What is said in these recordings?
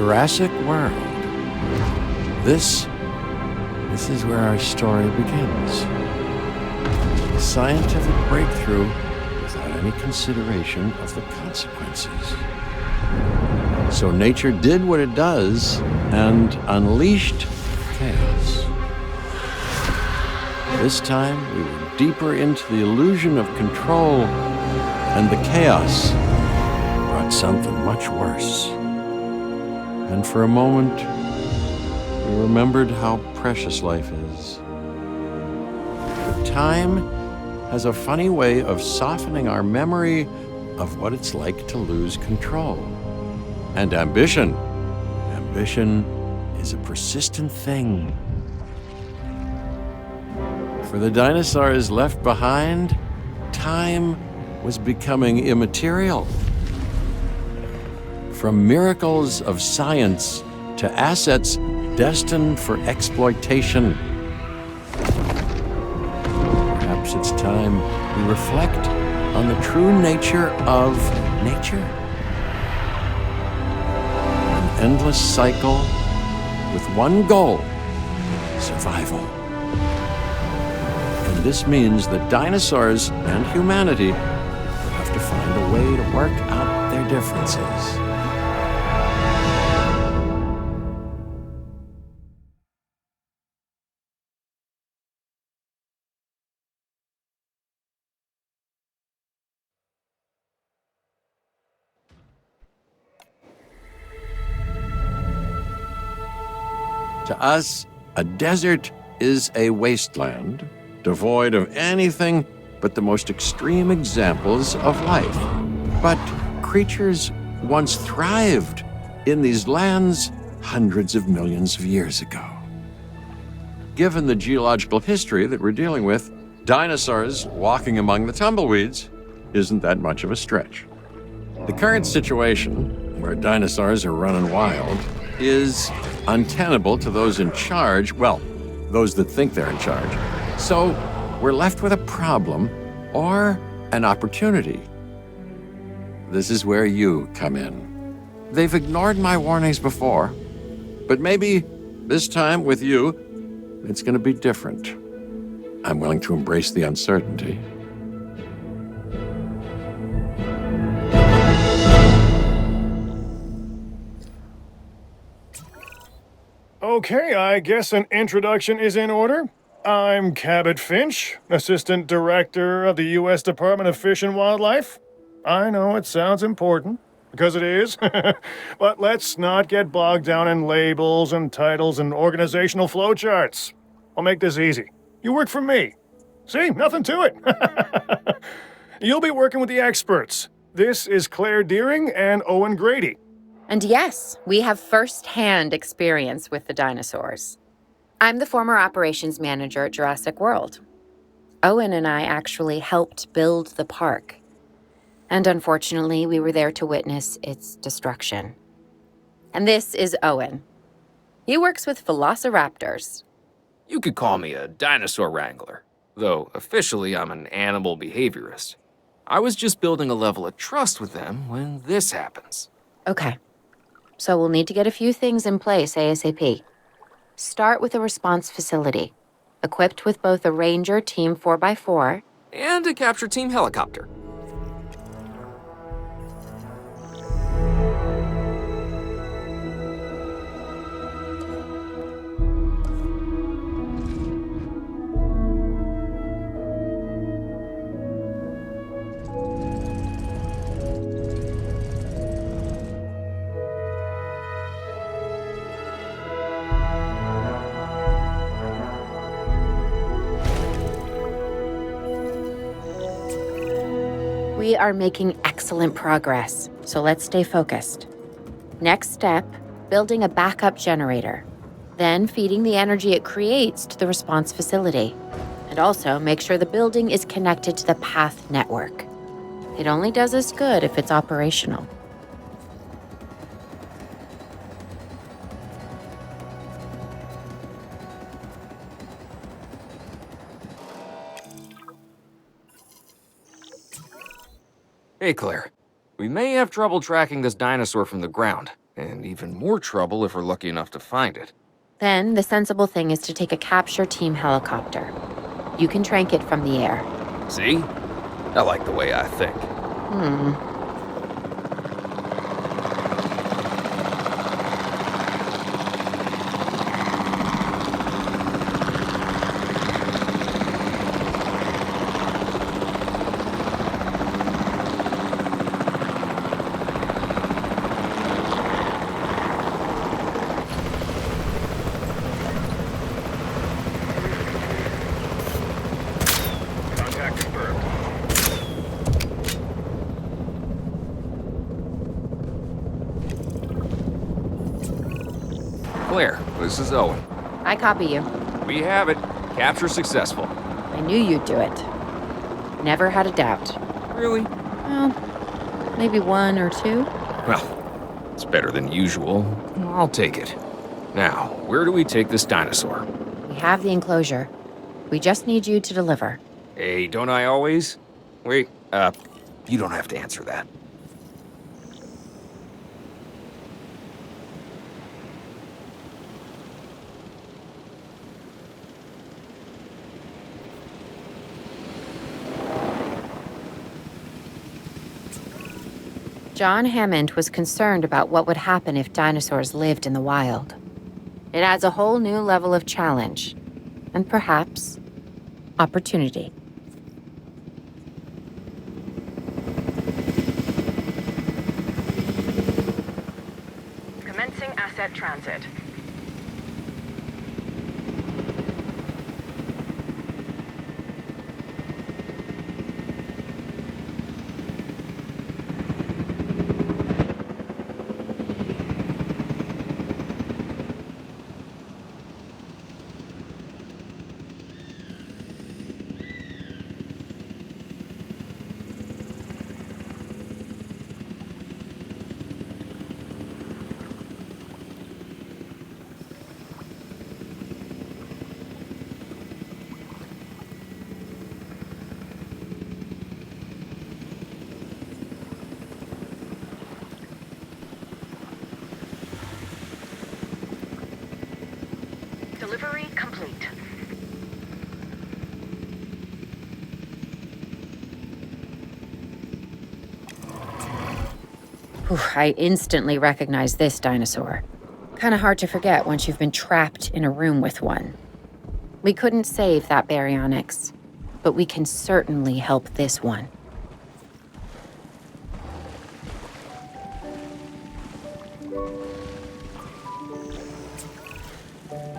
Jurassic World. This is where our story begins. A scientific breakthrough without any consideration of the consequences. So nature did what it does and unleashed chaos. This time, we were deeper into the illusion of control, and the chaos brought something much worse. And for a moment, we remembered how precious life is. But time has a funny way of softening our memory of what it's like to lose control. And ambition is a persistent thing. For the dinosaurs left behind, time was becoming immaterial. From miracles of science to assets destined for exploitation. Perhaps it's time we reflect on the true nature of nature. An endless cycle with one goal: survival. And this means that dinosaurs and humanity will have to find a way to work out their differences. To us, a desert is a wasteland, devoid of anything but the most extreme examples of life. But creatures once thrived in these lands hundreds of millions of years ago. Given the geological history that we're dealing with, dinosaurs walking among the tumbleweeds isn't that much of a stretch. The current situation, where dinosaurs are running wild, is untenable to those in charge, well, those that think they're in charge. So we're left with a problem or an opportunity. This is where you come in. They've ignored my warnings before, but maybe this time with you, it's going to be different. I'm willing to embrace the uncertainty. Okay, I guess an introduction is in order. I'm Cabot Finch, Assistant Director of the U.S. Department of Fish and Wildlife. I know it sounds important, because it is, but let's not get bogged down in labels and titles and organizational flowcharts. I'll make this easy. You work for me. See, nothing to it. You'll be working with the experts. This is Claire Deering and Owen Grady. And yes, we have first-hand experience with the dinosaurs. I'm the former operations manager at Jurassic World. Owen and I actually helped build the park. And unfortunately, we were there to witness its destruction. And this is Owen. He works with velociraptors. You could call me a dinosaur wrangler, though officially I'm an animal behaviorist. I was just building a level of trust with them when this happens. Okay. So we'll need to get a few things in place ASAP. Start with a response facility, equipped with both a Ranger Team 4x4 and a capture team helicopter. We are making excellent progress, so let's stay focused. Next step, building a backup generator. Then feeding the energy it creates to the response facility. And also make sure the building is connected to the path network. It only does us good if it's operational. Hey, Claire. We may have trouble tracking this dinosaur from the ground. and even more trouble if we're lucky enough to find it. Then the sensible thing is to take a capture team helicopter. You can trank it from the air. See? I like the way I think. Contact confirmed. Claire, this is Owen. I copy you. We have it. Capture successful. I knew you'd do it. Never had a doubt. Really? Well, maybe one or two. Well, it's better than usual. I'll take it. Now, where do we take this dinosaur? We have the enclosure. We just need you to deliver. Hey, don't I always? Wait, you don't have to answer that. John Hammond was concerned about what would happen if dinosaurs lived in the wild. It adds a whole new level of challenge, and perhaps opportunity. Commencing asset transit. Delivery complete. Whew, I instantly recognize this dinosaur. Kinda hard to forget once you've been trapped in a room with one. We couldn't save that baryonyx, but we can certainly help this one.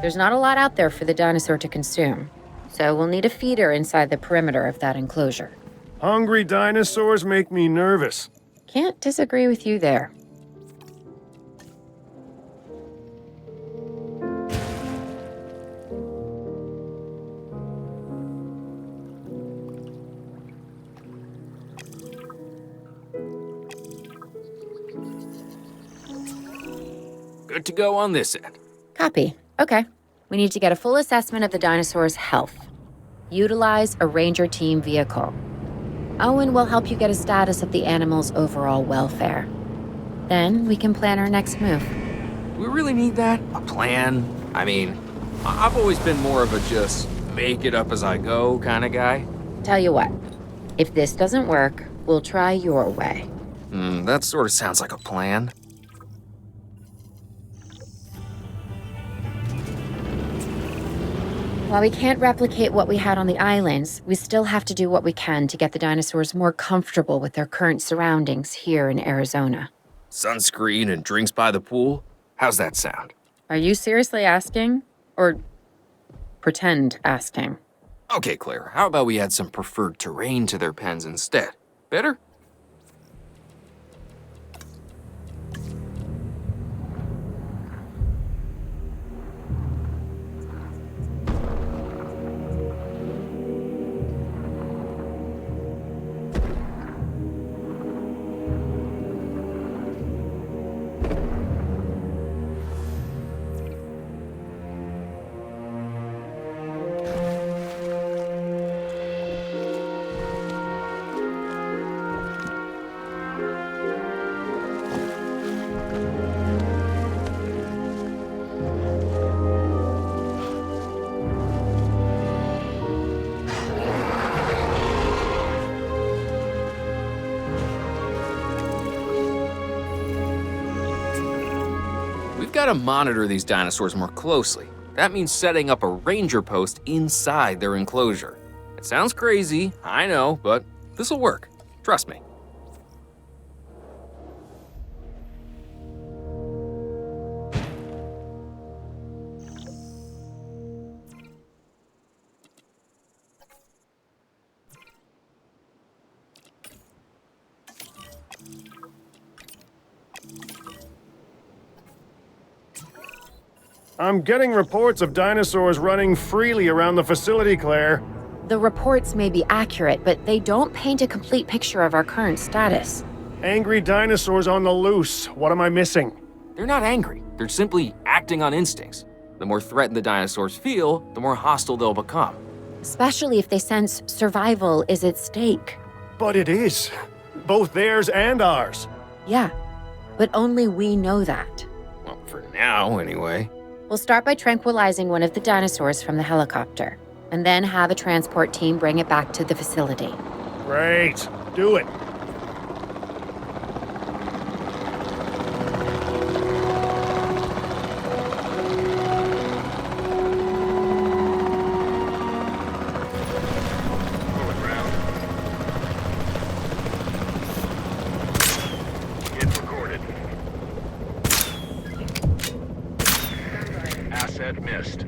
There's not a lot out there for the dinosaur to consume, so we'll need a feeder inside the perimeter of that enclosure. Hungry dinosaurs make me nervous. Can't disagree with you there. Good to go on this end. Copy. Okay. We need to get a full assessment of the dinosaur's health. Utilize a ranger team vehicle. Owen will help you get a status of the animal's overall welfare. Then we can plan our next move. We really need that? A plan? I mean, I've always been more of a just make it up as I go kind of guy. Tell you what, if this doesn't work, we'll try your way. That sort of sounds like a plan. While we can't replicate what we had on the islands, we still have to do what we can to get the dinosaurs more comfortable with their current surroundings here in Arizona. Sunscreen and drinks by the pool? How's that sound? Are you seriously asking? Or pretend asking? Okay, Claire, how about we add some preferred terrain to their pens instead? Better? gotta monitor these dinosaurs more closely. That means setting up a ranger post inside their enclosure. It sounds crazy, I know, but this'll work. Trust me. I'm getting reports of dinosaurs running freely around the facility, Claire. The reports may be accurate, but they don't paint a complete picture of our current status. Angry dinosaurs on the loose. What am I missing? They're not angry, they're simply acting on instincts. The more threatened the dinosaurs feel, the more hostile they'll become. Especially if they sense survival is at stake. But it is. Both theirs and ours. Yeah, but only we know that. Well, for now, anyway. We'll start by tranquilizing one of the dinosaurs from the helicopter, and then have a transport team bring it back to the facility. Great. Do it. Asset missed.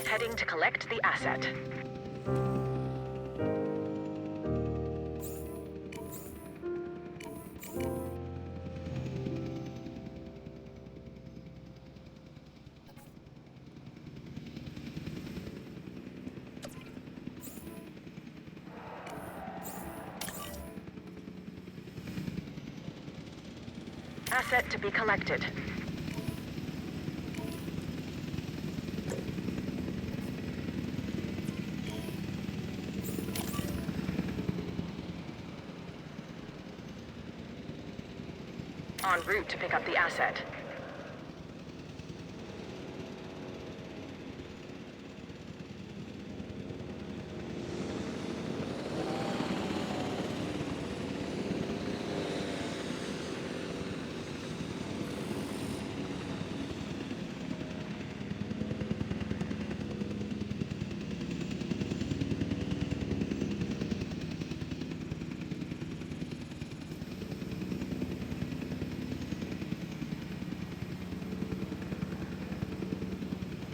Heading to collect the asset. Asset to be collected. En route to pick up the asset.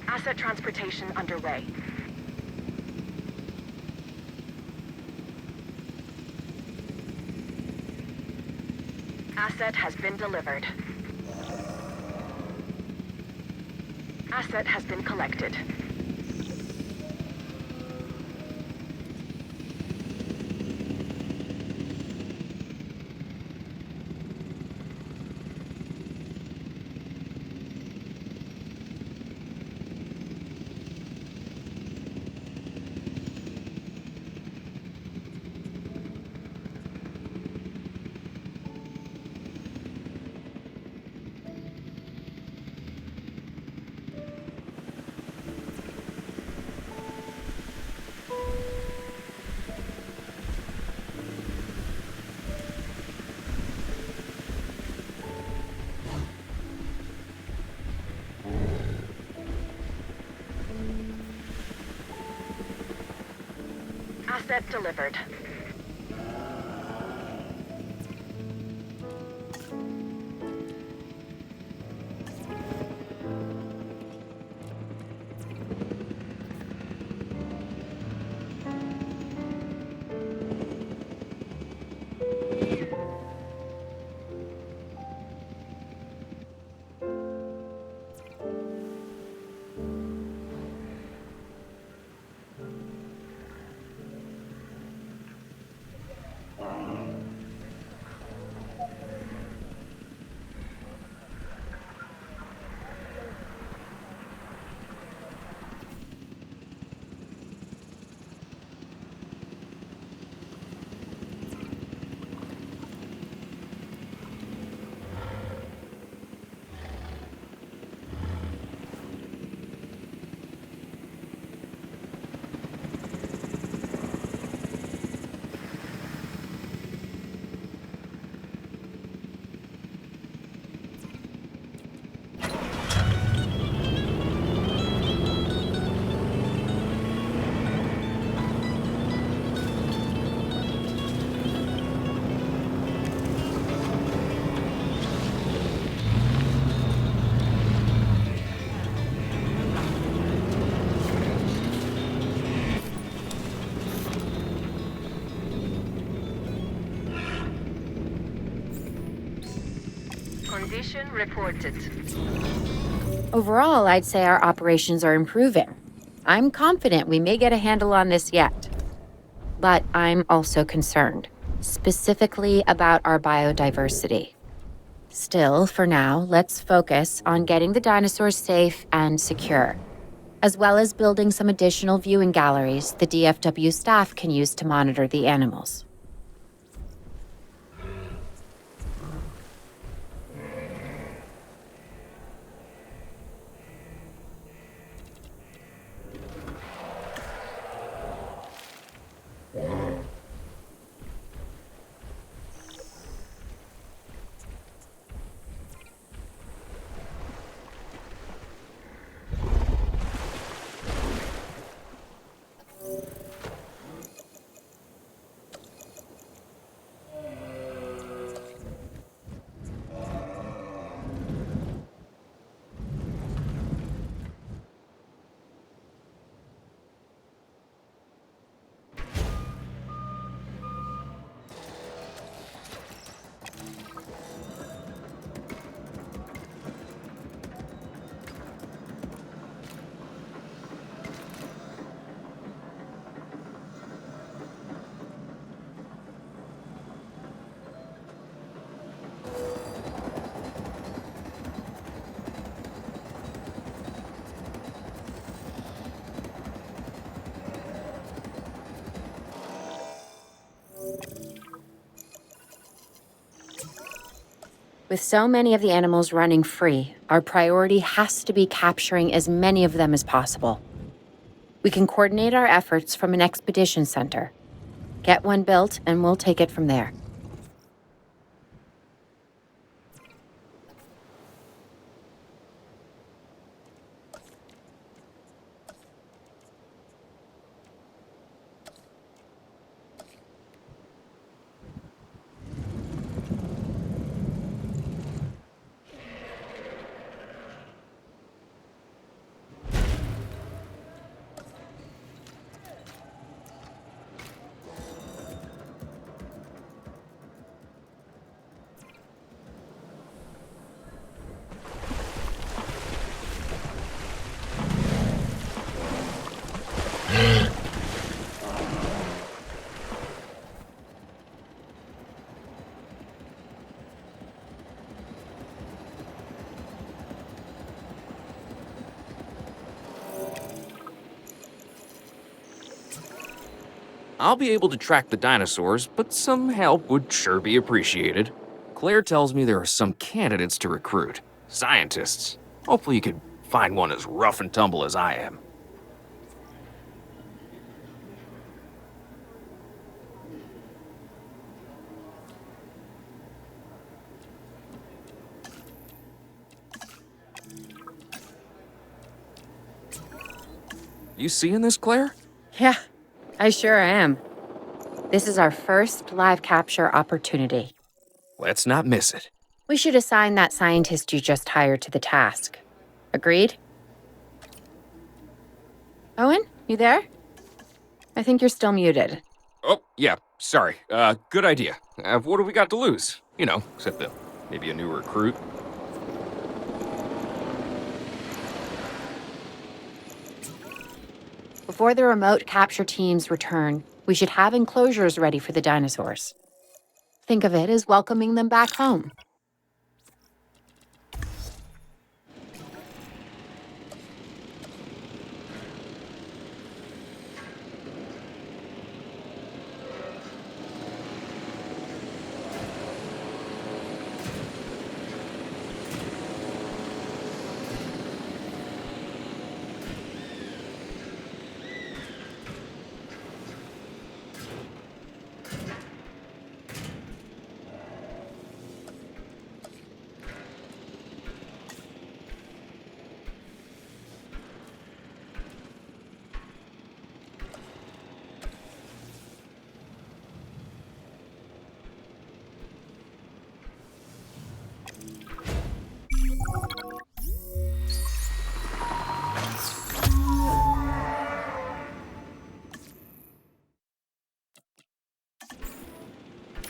Asset transportation underway. Asset has been delivered. Asset has been collected. Asset delivered. Condition reported. Overall, I'd say our operations are improving. I'm confident we may get a handle on this yet. But I'm also concerned, specifically about our biodiversity. Still, for now, let's focus on getting the dinosaurs safe and secure, as well as building some additional viewing galleries the DFW staff can use to monitor the animals. With so many of the animals running free, our priority has to be capturing as many of them as possible. We can coordinate our efforts from an expedition center. Get one built, and we'll take it from there. I'll be able to track the dinosaurs, but some help would sure be appreciated. Claire tells me there are some candidates to recruit. Scientists. Hopefully you could find one as rough and tumble as I am. You seeing this, Claire? Yeah, I sure am. This is our first live capture opportunity. Let's not miss it. We should assign that scientist you just hired to the task. Agreed? Owen, you there? I think you're still muted. Oh, yeah, sorry. Good idea. What do we got to lose? You know, except maybe a new recruit. Before the remote capture teams return, we should have enclosures ready for the dinosaurs. Think of it as welcoming them back home.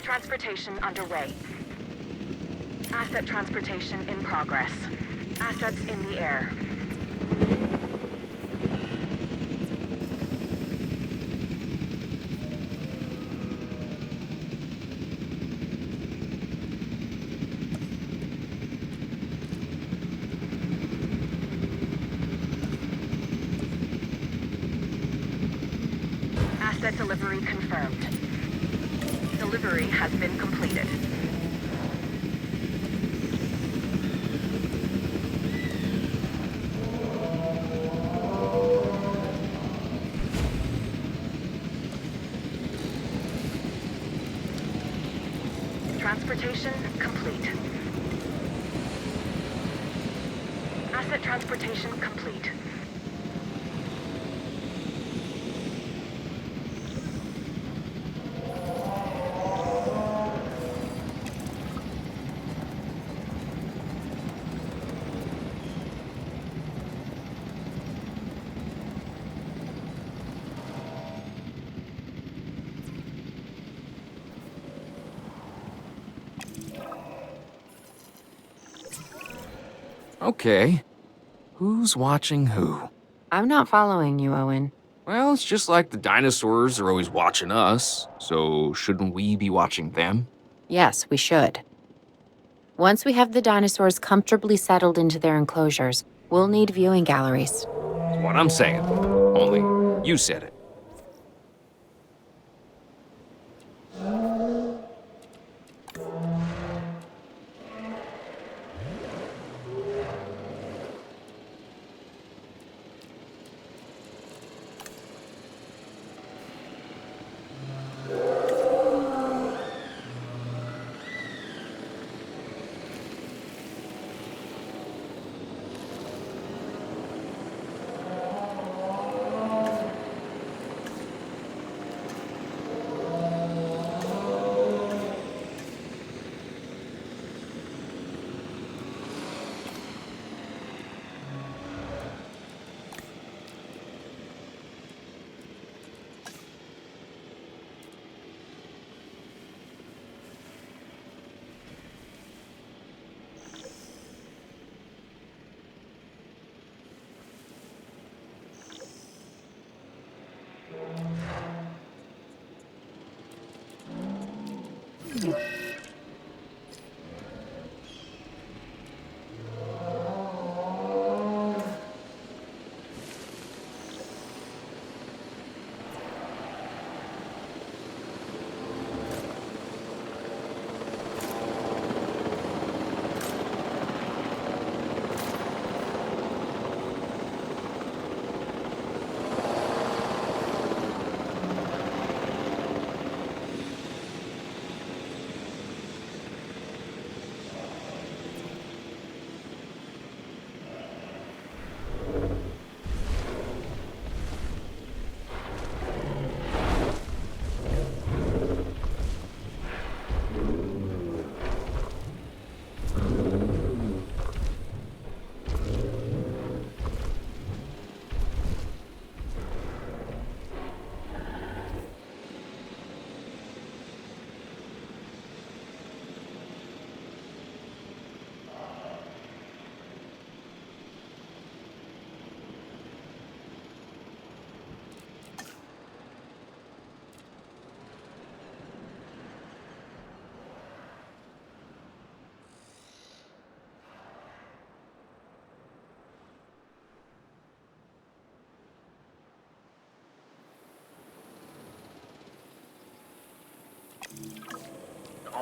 Transportation underway. Asset transportation in progress. Assets in the air. Asset delivery confirmed. Delivery has been completed. Transportation complete. Asset transportation complete. Okay. Who's watching who? I'm not following you, Owen. Well, it's just like the dinosaurs are always watching us, so shouldn't we be watching them? Yes, we should. Once we have the dinosaurs comfortably settled into their enclosures, we'll need viewing galleries. That's what I'm saying. Only, you said it.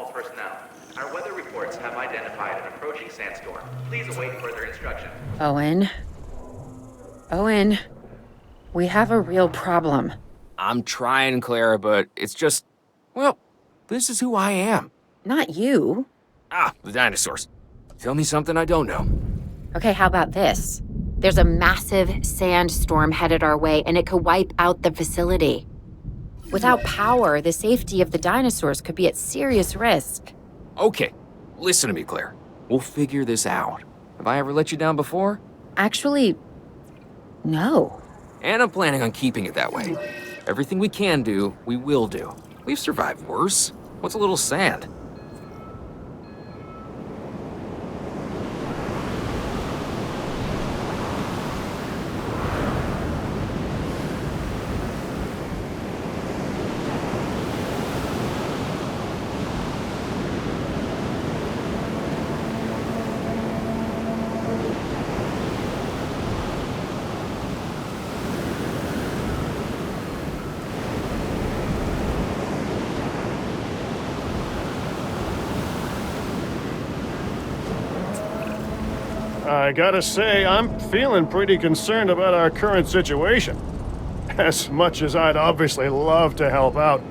all personnel. Our weather reports have identified an approaching sandstorm. Please await further instruction. Owen. Owen. We have a real problem. I'm trying, Clara, but it's just, well, this is who I am. Not you. Ah, the dinosaurs. Tell me something I don't know. Okay, how about this? There's a massive sandstorm headed our way, and it could wipe out the facility. Without power, the safety of the dinosaurs could be at serious risk. Okay, listen to me, Claire. We'll figure this out. Have I ever let you down before? Actually, no. And I'm planning on keeping it that way. Everything we can do, we will do. We've survived worse. What's a little sand? I gotta say, I'm feeling pretty concerned about our current situation. As much as I'd obviously love to help out,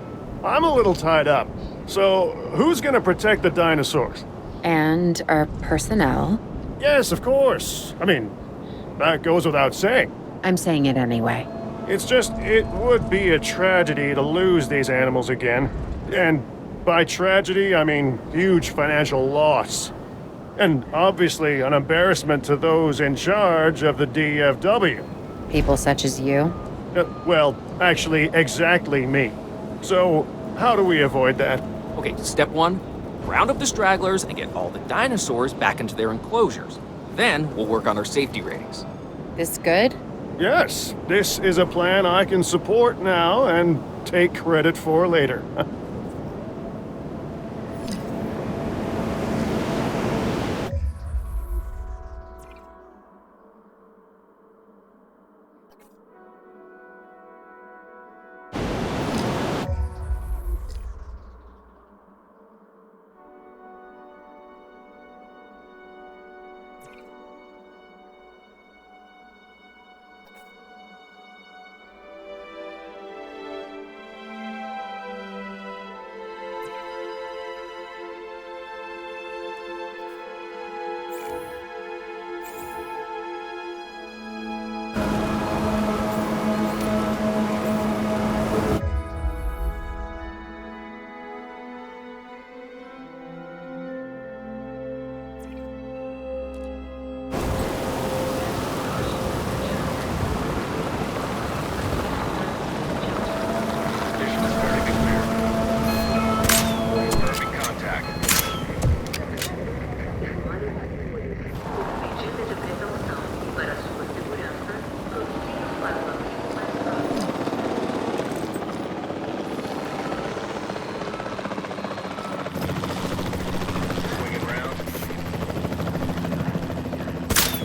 I'm a little tied up. So, who's gonna protect the dinosaurs? And our personnel. Yes, of course. I mean, that goes without saying. I'm saying it anyway. It's just, it would be a tragedy to lose these animals again. And by tragedy, I mean huge financial loss. And obviously an embarrassment to those in charge of the DFW. People such as you. Well, actually, exactly me. So, how do we avoid that? Okay, step one, round up the stragglers and get all the dinosaurs back into their enclosures. Then we'll work on their safety ratings. This good? Yes, this is a plan I can support now and take credit for later.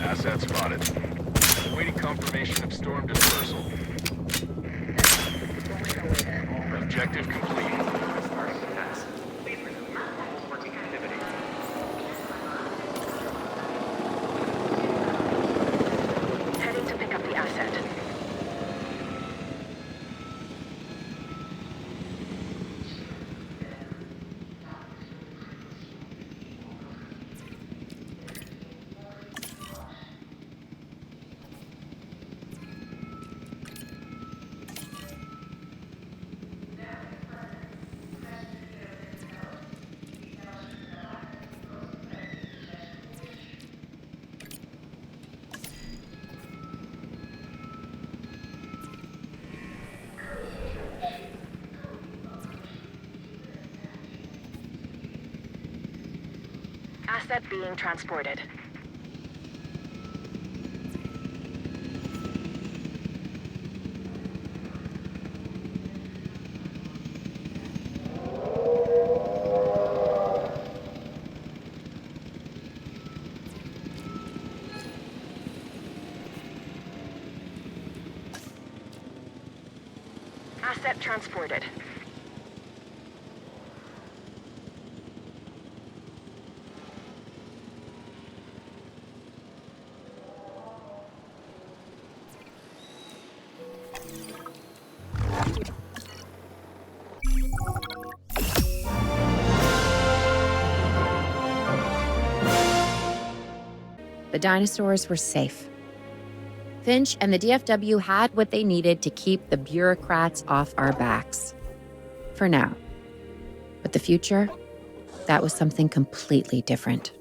Asset spotted. Awaiting confirmation of storm dispersal. Objective complete. Please resume your normal working activity. Heading to pick up the asset. Asset being transported. Asset transported. The dinosaurs were safe. Finch and the DFW had what they needed to keep the bureaucrats off our backs. For now. But the future, that was something completely different.